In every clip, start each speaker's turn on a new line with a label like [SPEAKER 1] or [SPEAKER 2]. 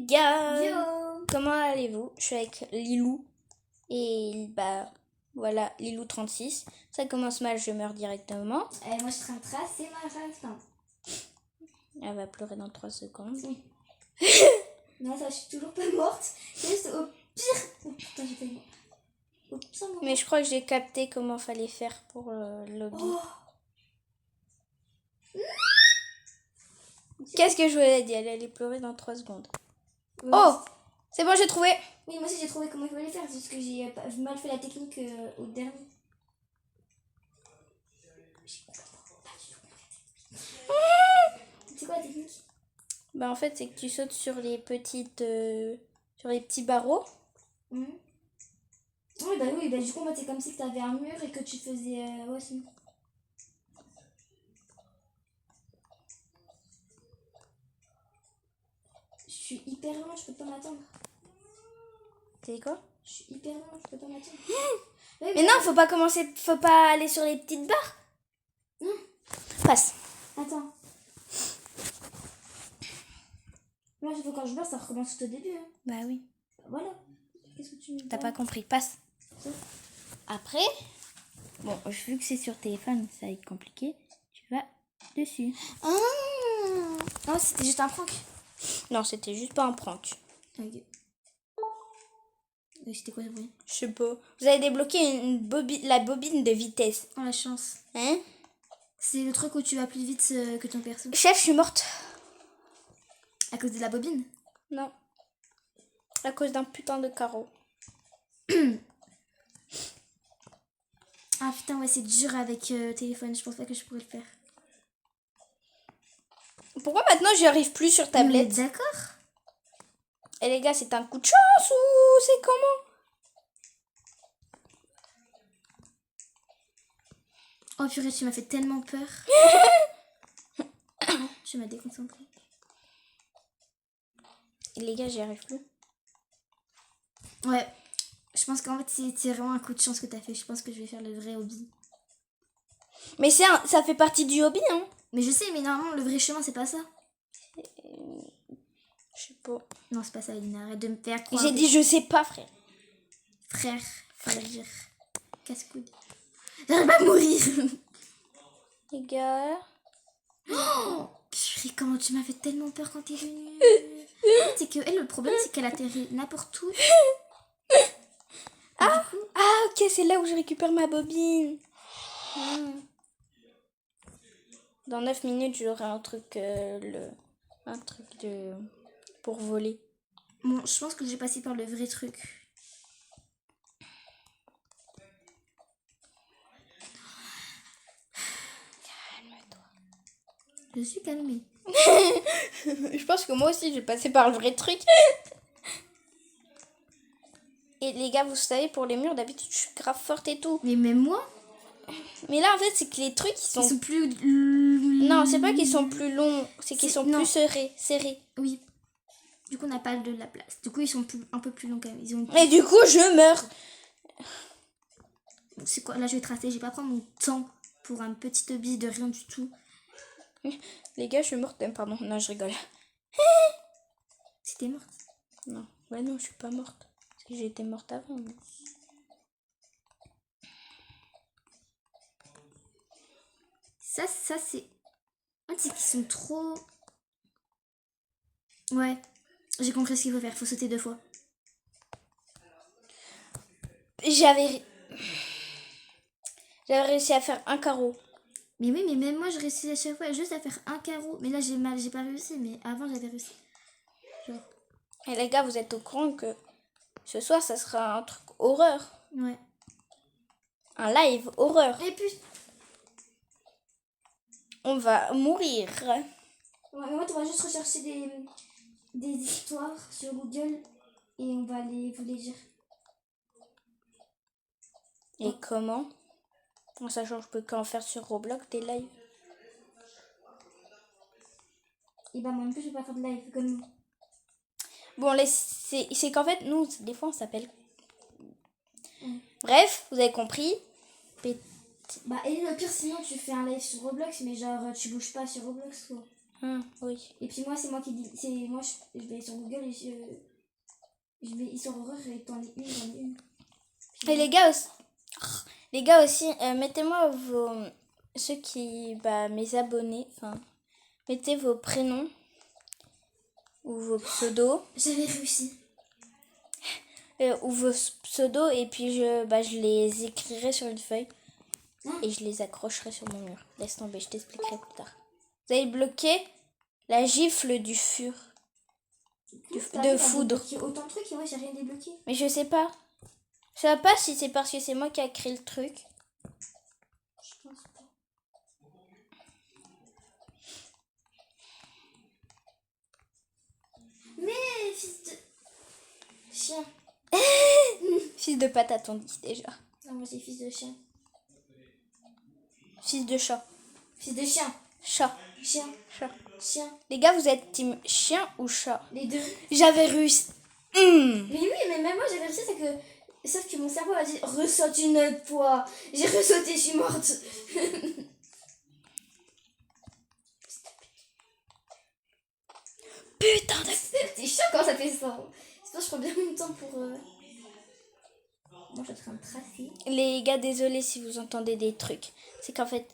[SPEAKER 1] gars,
[SPEAKER 2] Yo.
[SPEAKER 1] comment allez-vous? Je suis avec Lilou et voilà, Lilou 36. Ça commence mal, je meurs directement.
[SPEAKER 2] Moi je train c'est ma fin.
[SPEAKER 1] Elle va pleurer dans 3 secondes.
[SPEAKER 2] Oui. Non, ça, je suis toujours pas morte. C'est juste au pire. Oh putain, j'étais morte. Au pire moment.
[SPEAKER 1] Mais je crois que j'ai capté comment fallait faire pour le lobby.
[SPEAKER 2] Oh.
[SPEAKER 1] Qu'est-ce que je voulais dire? Elle allait pleurer dans 3 secondes.
[SPEAKER 2] Oui,
[SPEAKER 1] Oh! C'est bon, j'ai trouvé!
[SPEAKER 2] oui, moi aussi j'ai trouvé comment il fallait faire. C'est juste que j'ai mal fait la technique au dernier. C'est quoi la technique?
[SPEAKER 1] En fait, c'est que tu sautes sur les sur les petits barreaux.
[SPEAKER 2] Oui, du coup, moi, c'est comme si tu avais un mur et que tu faisais. Ouais, c'est bon. Je suis hyper loin, je peux pas m'attendre.
[SPEAKER 1] C'est quoi?
[SPEAKER 2] Je suis hyper loin, je peux pas m'attendre.
[SPEAKER 1] Mais non, faut pas aller sur les petites barres. Passe.
[SPEAKER 2] Attends. Moi, quand je meurs, ça recommence tout au début. Hein.
[SPEAKER 1] Bah oui.
[SPEAKER 2] Voilà. Qu'est-ce que tu me dis?
[SPEAKER 1] T'as pas compris. Passe.
[SPEAKER 2] Ça.
[SPEAKER 1] Après, bon, vu que c'est sur téléphone, ça va être compliqué. Tu vas dessus.
[SPEAKER 2] Ah non, c'était juste un prank.
[SPEAKER 1] Non, c'était juste pas un prank.
[SPEAKER 2] Ok. Oui, c'était quoi le bruit?
[SPEAKER 1] Je sais pas. Vous avez débloqué la bobine de vitesse.
[SPEAKER 2] Oh, la chance.
[SPEAKER 1] Hein?
[SPEAKER 2] C'est le truc où tu vas plus vite que ton perso.
[SPEAKER 1] Chef, je suis morte.
[SPEAKER 2] À cause de la bobine?
[SPEAKER 1] Non. À cause d'un putain de carreau.
[SPEAKER 2] Ah putain, ouais, c'est dur avec téléphone. Je pense pas que je pourrais le faire.
[SPEAKER 1] Pourquoi maintenant j'y arrive plus sur tablette?
[SPEAKER 2] Mais d'accord.
[SPEAKER 1] Et les gars, c'est un coup de chance ou c'est comment?
[SPEAKER 2] Oh purée, tu m'as fait tellement peur. Tu m'as déconcentré.
[SPEAKER 1] Et les gars, j'y arrive plus.
[SPEAKER 2] Ouais. Je pense qu'en fait, c'est vraiment un coup de chance que t'as fait. Je pense que je vais faire le vrai hobby.
[SPEAKER 1] Mais ça fait partie du hobby, hein?
[SPEAKER 2] Mais je sais, mais normalement, le vrai chemin, c'est pas ça.
[SPEAKER 1] Je sais pas.
[SPEAKER 2] Non, c'est pas ça, Elina. Arrête de me faire croire.
[SPEAKER 1] J'ai dit je sais pas, frère.
[SPEAKER 2] Frère. Casse-coude. J'arrive pas à mourir.
[SPEAKER 1] Les gars.
[SPEAKER 2] Oh, purée, comment tu m'as fait tellement peur quand t'es venue. C'est que elle, le problème, c'est qu'elle atterrit n'importe où.
[SPEAKER 1] Ah, ok, c'est là où je récupère ma bobine. Dans 9 minutes, j'aurai un truc, pour voler.
[SPEAKER 2] Bon, je pense que j'ai passé par le vrai truc.
[SPEAKER 1] Calme-toi.
[SPEAKER 2] Je suis calmée.
[SPEAKER 1] Je pense que moi aussi, j'ai passé par le vrai truc. Et les gars, vous savez, pour les murs, d'habitude, je suis grave forte et tout.
[SPEAKER 2] Mais même moi,
[SPEAKER 1] Mais là, en fait, c'est que les trucs,
[SPEAKER 2] ils sont plus...
[SPEAKER 1] Non, c'est pas qu'ils sont plus longs, c'est qu'ils sont
[SPEAKER 2] non.
[SPEAKER 1] plus serrés.
[SPEAKER 2] Oui. Du coup, on n'a pas de la place. Du coup, ils sont un peu plus longs quand même. Ils ont...
[SPEAKER 1] Et du coup, je meurs.
[SPEAKER 2] C'est quoi? Là, je vais tracer. Je vais pas prendre mon temps pour un petit hobby de rien du tout.
[SPEAKER 1] Les gars, je suis morte. Pardon, non, je rigole.
[SPEAKER 2] Si t'es morte.
[SPEAKER 1] Non, ouais, non, je suis pas morte. Parce que j'ai été morte avant. Mais...
[SPEAKER 2] Ça c'est... En fait, c'est qu'ils sont trop... Ouais. J'ai compris ce qu'il faut faire. Faut sauter 2 fois.
[SPEAKER 1] J'avais réussi à faire un carreau.
[SPEAKER 2] Mais oui, mais même moi, je réussis à chaque fois juste à faire un carreau. Mais là, j'ai pas réussi. Mais avant, j'avais réussi. Genre...
[SPEAKER 1] Et les gars, vous êtes au courant que ce soir, ça sera un truc horreur.
[SPEAKER 2] Ouais.
[SPEAKER 1] Un live horreur.
[SPEAKER 2] Et puis...
[SPEAKER 1] On va mourir.
[SPEAKER 2] Ouais, mais moi, tu vas juste rechercher des histoires sur Google et on va vous les dire.
[SPEAKER 1] Et comment? En sachant que je peux qu'en faire sur Roblox des lives.
[SPEAKER 2] Et bah, moi non plus, je vais pas faire de live comme nous.
[SPEAKER 1] Bon, c'est qu'en fait, nous, des fois, on s'appelle... Bref, vous avez compris.
[SPEAKER 2] Bah, et le pire, sinon, tu fais un live sur Roblox, mais genre, tu bouges pas sur Roblox, quoi.
[SPEAKER 1] Oui.
[SPEAKER 2] Et puis moi, c'est moi qui dis. C'est moi, je vais sur Google et je vais histoire horreur et j'en ai une. Puis,
[SPEAKER 1] Et les gars aussi, mettez-moi ceux qui, mes abonnés, enfin, mettez vos prénoms ou vos pseudos,
[SPEAKER 2] j'avais réussi.
[SPEAKER 1] et puis je les écrirai sur une feuille
[SPEAKER 2] Ah.
[SPEAKER 1] et je les accrocherai sur mon mur. Laisse tomber, je t'expliquerai plus tard. Vous avez bloqué la gifle du fur. De foudre.
[SPEAKER 2] Il y a autant de trucs et moi j'ai rien débloqué.
[SPEAKER 1] Mais je sais pas. Je sais pas si c'est parce que c'est moi qui a créé le truc.
[SPEAKER 2] Je pense pas. Mais fils de chien.
[SPEAKER 1] Fils de patate, on dit déjà.
[SPEAKER 2] Non, moi j'ai fils de chien.
[SPEAKER 1] Fils de chat.
[SPEAKER 2] Fils de chien.
[SPEAKER 1] Chat.
[SPEAKER 2] Chien.
[SPEAKER 1] Chat.
[SPEAKER 2] Chien.
[SPEAKER 1] Les gars, vous êtes team chien ou chat?
[SPEAKER 2] Les deux.
[SPEAKER 1] J'avais réussi.
[SPEAKER 2] Mais oui, mais même moi j'avais réussi, c'est que. Sauf que mon cerveau a dit ressaute une fois. J'ai ressauté, je suis morte.
[SPEAKER 1] Putain de...
[SPEAKER 2] C'est chiant quand ça fait ça. C'est pour ça que je prends bien mon temps pour. Moi je suis en train de tracer.
[SPEAKER 1] Les gars, désolé si vous entendez des trucs. C'est qu'en fait,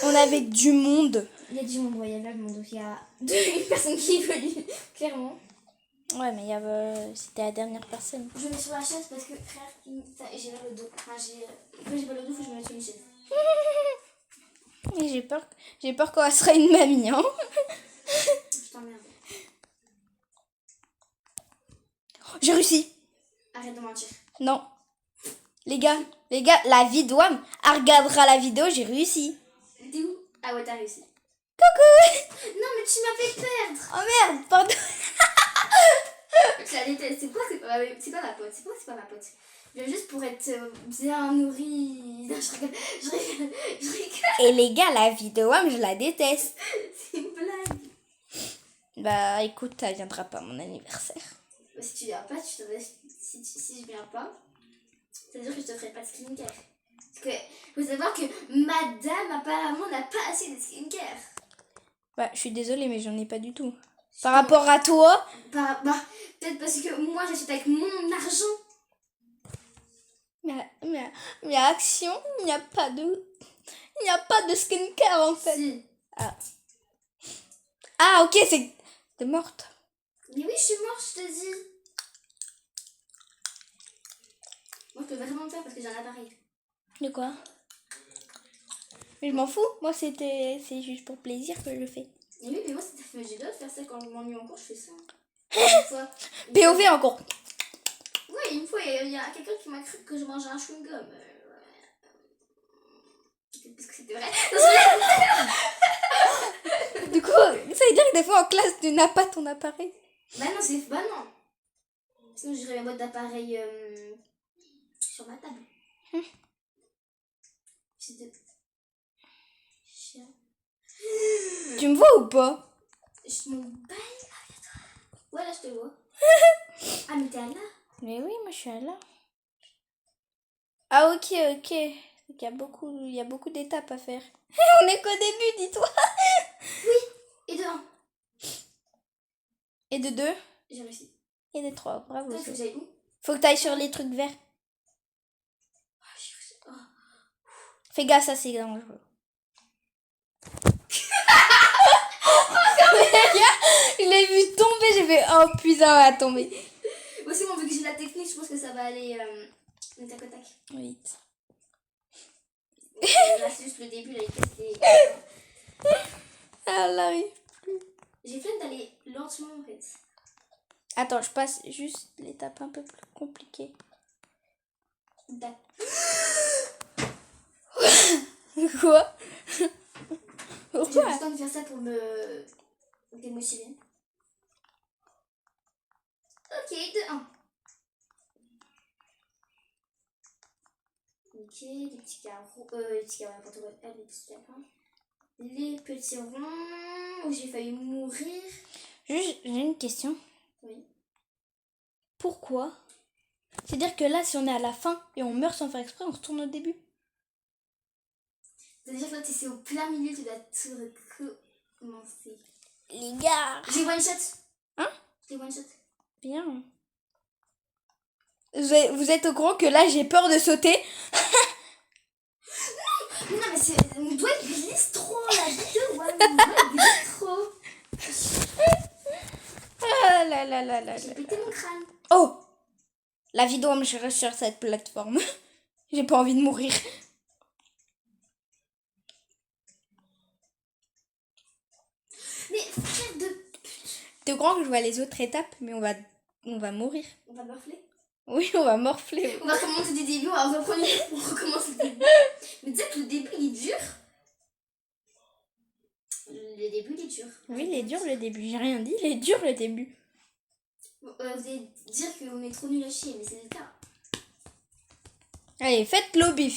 [SPEAKER 1] on avait du monde.
[SPEAKER 2] Il y a du monde, ouais, il y a là le monde. Il y a une personne qui est venue, clairement.
[SPEAKER 1] Ouais, mais c'était la dernière personne.
[SPEAKER 2] Je me mets sur la chaise parce que frère, j'ai mal au dos. Enfin, quand j'ai mal au dos, faut que je me mette sur une chaise.
[SPEAKER 1] Et j'ai peur qu'on sera une mamie, hein.
[SPEAKER 2] Je t'emmerde.
[SPEAKER 1] J'ai réussi.
[SPEAKER 2] Arrête de mentir.
[SPEAKER 1] Non. Les gars, la vie de WAM, elle regardera la vidéo, j'ai réussi.
[SPEAKER 2] T'es où? Ah ouais, t'as réussi.
[SPEAKER 1] Coucou.
[SPEAKER 2] Non, mais tu m'as fait perdre.
[SPEAKER 1] Oh merde, pardon.
[SPEAKER 2] Je la déteste. C'est quoi ma pote? C'est pas ma pote? Je viens juste pour être bien nourrie. Non, je rigole. Je rigole.
[SPEAKER 1] Et les gars, la vie de WAM, je la déteste.
[SPEAKER 2] C'est une blague.
[SPEAKER 1] Bah écoute, elle viendra pas à mon anniversaire.
[SPEAKER 2] Bah, si tu viens pas, si je viens pas, ça veut dire que je te ferai pas de skincare. Parce que faut savoir que madame apparemment n'a pas assez de skincare.
[SPEAKER 1] Ouais, je suis désolée, mais j'en ai pas du tout. Par rapport à toi.
[SPEAKER 2] Peut-être parce que moi j'achète avec mon argent.
[SPEAKER 1] Mais Action, il n'y a pas de skincare en fait.
[SPEAKER 2] Si.
[SPEAKER 1] Ah ok, t'es morte.
[SPEAKER 2] Mais oui, je suis morte, je te dis. Moi je peux vraiment le faire parce que j'ai un appareil.
[SPEAKER 1] De quoi? Mais je m'en fous. Moi c'est juste pour plaisir que je le fais.
[SPEAKER 2] Et oui, mais moi j'ai d'autres faire ça quand je m'ennuie encore, je fais ça. Une fois.
[SPEAKER 1] POV encore.
[SPEAKER 2] Ouais, une fois il y a quelqu'un qui m'a cru que je mangeais un chewing-gum. Parce que c'était vrai.
[SPEAKER 1] Du coup, ça veut dire que des fois en classe tu n'as pas ton appareil.
[SPEAKER 2] Bah non, bah non. Sinon j'irais ma boîte d'appareil sur ma table. C'est de chien.
[SPEAKER 1] Tu me vois ou pas?
[SPEAKER 2] Je me baille avec toi. Ouais, là je te vois. Ah, mais t'es à là.
[SPEAKER 1] Mais oui, moi je suis là. Ah ok. Il y a beaucoup d'étapes à faire. On est qu'au début, dis-toi.
[SPEAKER 2] Et de 1.
[SPEAKER 1] Et de 2.
[SPEAKER 2] J'ai réussi.
[SPEAKER 1] Et de 3. Bravo.
[SPEAKER 2] Faut que j'aille où?
[SPEAKER 1] Faut que t'ailles sur les trucs verts.
[SPEAKER 2] Ah, j'ai réussi. Oh.
[SPEAKER 1] Fais gaffe, ça c'est dangereux. Je l'ai vu tomber, j'ai fait oh putain, elle va tomber.
[SPEAKER 2] Moi c'est bon, vu que j'ai la technique, je pense que ça va aller tac au tac.
[SPEAKER 1] Oui.
[SPEAKER 2] Là c'est juste le début, là il testé.
[SPEAKER 1] Ah là oui.
[SPEAKER 2] J'ai flemme d'aller lentement en fait.
[SPEAKER 1] Attends, je passe juste l'étape un peu plus compliquée.
[SPEAKER 2] D'accord.
[SPEAKER 1] Quoi?
[SPEAKER 2] J'ai
[SPEAKER 1] Pourquoi?
[SPEAKER 2] juste envie de faire ça pour me démotiver. Ok, de 1. Ok, les petits carreaux. Les petits carreaux, n'importe quoi. Les petits carreaux. Les petits ronds. Où j'ai failli mourir.
[SPEAKER 1] Juste, j'ai une question.
[SPEAKER 2] Oui.
[SPEAKER 1] Pourquoi? C'est-à-dire que là, si on est à la fin et on meurt sans faire exprès, on retourne au début.
[SPEAKER 2] C'est-à-dire que là, tu es au plein milieu, tu dois tout Comment c'est?
[SPEAKER 1] Les gars.
[SPEAKER 2] J'ai one shot.
[SPEAKER 1] Hein?
[SPEAKER 2] J'ai one shot.
[SPEAKER 1] Bien. Vous êtes au courant que là, j'ai peur de sauter?
[SPEAKER 2] Mais non, mais c'est. Mon doigt il glisse trop, la vidéo. Ouais, mon doigt il glisse trop.
[SPEAKER 1] Ah là là là là
[SPEAKER 2] J'ai
[SPEAKER 1] là.
[SPEAKER 2] pété mon crâne.
[SPEAKER 1] Oh! La vidéo me cherche sur cette plateforme. J'ai pas envie de mourir.
[SPEAKER 2] Mais frère de.
[SPEAKER 1] T'es au courant que je vois les autres étapes, mais on va mourir.
[SPEAKER 2] On va morfler.
[SPEAKER 1] Oui, on va morfler.
[SPEAKER 2] On va recommencer du début, on va reprendre. On recommence le début. Mais tu sais que le début il est dur. Le début il est dur.
[SPEAKER 1] Oui, il est dur le début. J'ai rien dit, il est dur le début.
[SPEAKER 2] Bon, vous allez dire qu'on est trop nul à chier, mais c'est le cas.
[SPEAKER 1] Allez, faites lobby,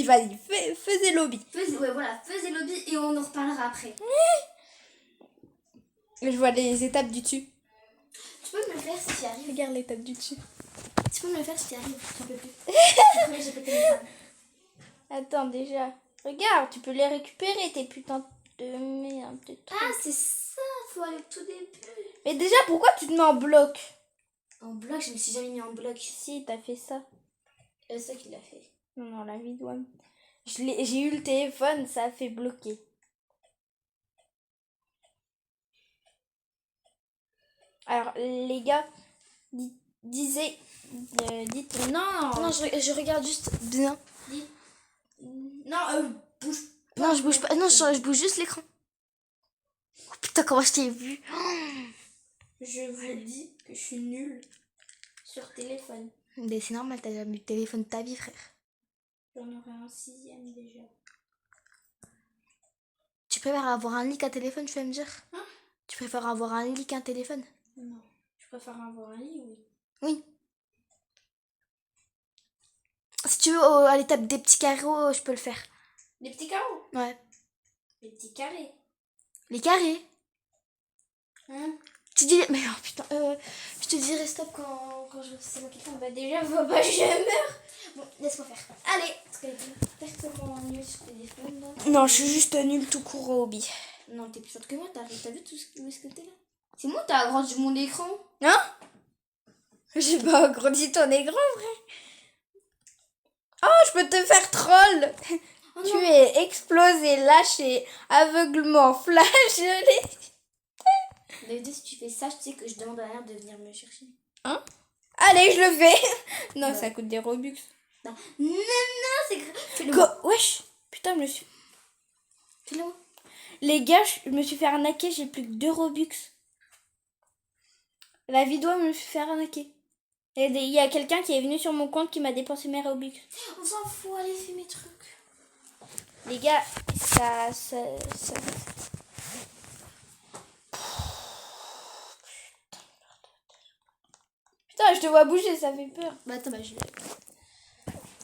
[SPEAKER 1] vas-y, faisez lobby.
[SPEAKER 2] Ouais, voilà, faisez lobby et on en reparlera après.
[SPEAKER 1] Je vois les étapes du dessus.
[SPEAKER 2] Tu peux me le faire si tu y arrives.
[SPEAKER 1] Regarde l'étape du dessus.
[SPEAKER 2] Tu peux me le faire si tu y arrives, j'en peux plus. Après, j'ai pété mon crâne.
[SPEAKER 1] Attends, déjà. Regarde, tu peux les récupérer, tes putains de merde. de trucs.
[SPEAKER 2] Ah, c'est ça, faut aller au tout début.
[SPEAKER 1] Mais déjà, pourquoi tu te mets en bloc?
[SPEAKER 2] En bloc, je me suis jamais mis en bloc.
[SPEAKER 1] Si, t'as fait ça.
[SPEAKER 2] C'est ça qui l'a fait.
[SPEAKER 1] Non, la vidéo. J'ai eu le téléphone, ça a fait bloquer. Alors, les gars, dites non.
[SPEAKER 2] Non, je regarde juste bien.
[SPEAKER 1] Non, bouge.
[SPEAKER 2] Non, je bouge pas. Non, je bouge juste l'écran. Oh, putain, comment je t'ai vu.
[SPEAKER 1] Je vous dis que je suis nulle sur téléphone.
[SPEAKER 2] Mais c'est normal, t'as jamais eu de téléphone de ta vie, frère.
[SPEAKER 1] J'en aurai un 6e déjà.
[SPEAKER 2] Tu préfères avoir un lit qu'un téléphone, tu vas me dire?
[SPEAKER 1] Hein?
[SPEAKER 2] Tu préfères avoir un lit qu'un téléphone?
[SPEAKER 1] Non, je préfère avoir un lit, oui.
[SPEAKER 2] Oui. Si tu veux, à l'étape des petits carreaux, je peux le faire.
[SPEAKER 1] Des petits carreaux?
[SPEAKER 2] Ouais.
[SPEAKER 1] Des petits carrés.
[SPEAKER 2] Les carrés?
[SPEAKER 1] Hein?
[SPEAKER 2] Tu dis... Mais oh putain, je te dirai stop quand je... C'est moi qui le fais.
[SPEAKER 1] Bah déjà, faut pas que je meurs.
[SPEAKER 2] Bon, laisse-moi faire. Allez. Parce qu'elle est exactement nulle sur téléphone, là.
[SPEAKER 1] Non, je suis juste nulle tout court au hobby.
[SPEAKER 2] Non, t'es plus forte que moi, t'as vu où est-ce que t'es là? C'est moi, t'as agrandi mon écran.
[SPEAKER 1] Hein? J'ai pas agrandi ton écran, vrai. Oh, je peux te faire troll.
[SPEAKER 2] Oh,
[SPEAKER 1] Tu
[SPEAKER 2] non.
[SPEAKER 1] es explosé, lâché, aveuglement, flagellé.
[SPEAKER 2] D'habitude, si tu fais ça, je sais que je demande à l'air de venir me chercher.
[SPEAKER 1] Hein? Allez, je le fais. Non,
[SPEAKER 2] Ouais.
[SPEAKER 1] ça coûte des Robux.
[SPEAKER 2] Non, non, c'est grave. Fais-le.
[SPEAKER 1] Wesh. Putain, je me suis...
[SPEAKER 2] Fais-le.
[SPEAKER 1] Les gars, je me suis fait arnaquer, j'ai plus que 2 Robux. La vidéo me fait faire arnaquer. Et il y a quelqu'un qui est venu sur mon compte qui m'a dépensé mes Robux.
[SPEAKER 2] On s'en fout, allez, fais mes trucs.
[SPEAKER 1] Les gars, ça... Putain, je te vois bouger, ça fait peur.
[SPEAKER 2] Bah attends, bah je...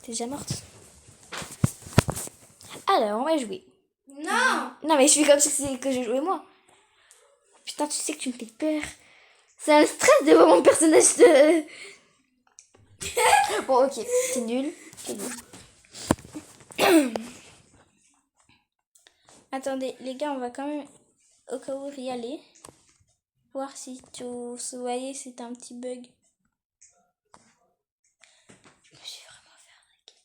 [SPEAKER 2] T'es déjà morte. Alors, on va jouer.
[SPEAKER 1] Non.
[SPEAKER 2] Non, mais je fais comme si c'est que je jouais moi. Putain, tu sais que tu me fais peur. C'est un stress de voir mon personnage de... Bon, ok, c'est nul. C'est nul.
[SPEAKER 1] Attendez, les gars, on va quand même au cas où y aller. Voir si vous voyez, c'est un petit bug. Je me suis vraiment fait arnaquer.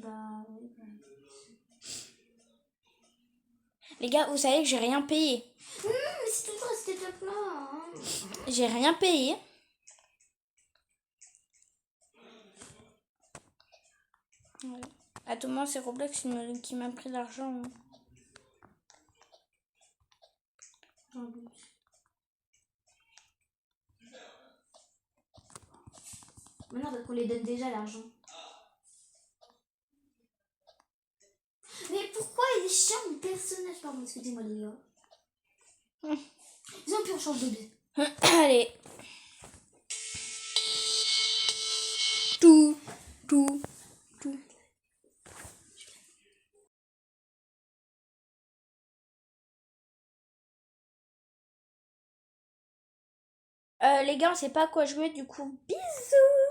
[SPEAKER 2] Bah oui.
[SPEAKER 1] Les gars, vous savez que j'ai rien payé.
[SPEAKER 2] Mais c'est toujours à cette étape-là. Hein.
[SPEAKER 1] J'ai rien payé. Ouais. À tout moment, c'est Roblox qui m'a pris l'argent.
[SPEAKER 2] Maintenant, parce qu'on les donne déjà l'argent. Mais pourquoi il est chiant mon personnage? Pardon, excusez-moi les gars. Viens, puis on change de vie.
[SPEAKER 1] Allez. Tout. Les gars, on sait pas à quoi jouer, du coup, bisous.